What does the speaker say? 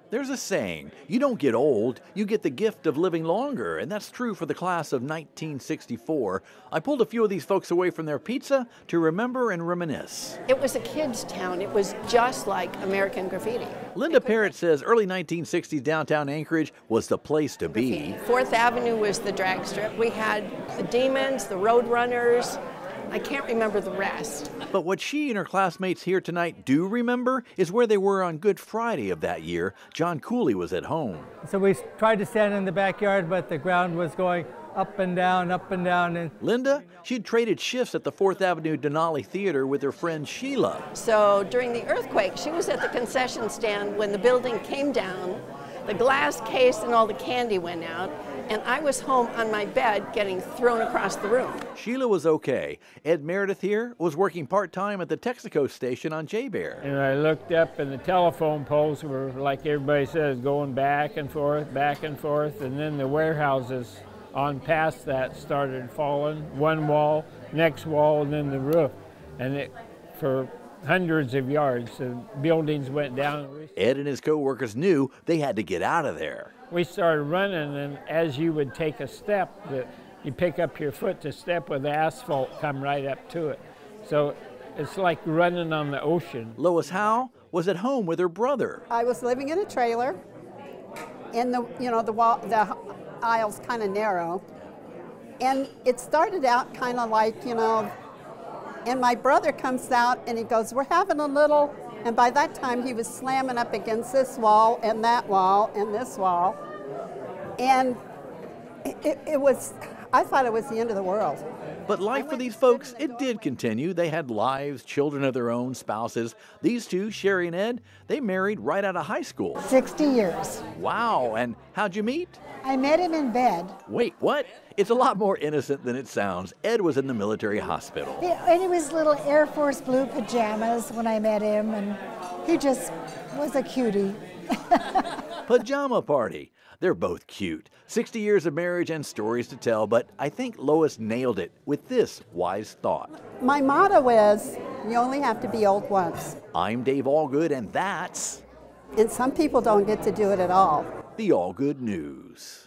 There's a saying, you don't get old, you get the gift of living longer, and that's true for the class of 1964. I pulled a few of these folks away from their pizza to remember and reminisce. It was a kid's town. It was just like American Graffiti. Linda Parrott says early 1960s downtown Anchorage was the place to be. 4th Avenue was the drag strip. We had the Demons, the Roadrunners. I can't remember the rest. But what she and her classmates here tonight do remember is where they were on Good Friday of that year. John Cooley was at home. So we tried to stand in the backyard, but the ground was going up and down, up and down. And Linda, she'd traded shifts at the 4th Avenue Denali Theater with her friend Sheila. So during the earthquake, she was at the concession stand when the building came down, the glass case and all the candy went out, and I was home on my bed getting thrown across the room. Sheila was okay. Ed Meredith here was working part-time at the Texaco station on JBER. And I looked up and the telephone poles were, like everybody says, going back and forth, and then the warehouses on past that started falling. One wall, next wall, and then the roof. And for hundreds of yards, the buildings went down. Ed and his co-workers knew they had to get out of there. We started running, and as you would take a step, you pick up your foot to step with the asphalt come right up to it. So it's like running on the ocean. Lois Howe was at home with her brother. I was living in a trailer, and the aisle's kind of narrow, and it started out kind of like, and my brother comes out and he goes, "We're having a little," and by that time he was slamming up against this wall and that wall and this wall, and I thought it was the end of the world. But life for these folks, it did continue. They had lives, children of their own, spouses. These two, Sherry and Ed, they married right out of high school. 60 years. Wow, and how'd you meet? I met him in bed. Wait, what? It's a lot more innocent than it sounds. Ed was in the military hospital. And he was little Air Force blue pajamas when I met him, and he just was a cutie. Pajama party. They're both cute. 60 years of marriage and stories to tell, but I think Lois nailed it with this wise thought. My motto is, you only have to be old once. I'm Dave Allgood, and that's... And some people don't get to do it at all. The Allgood News.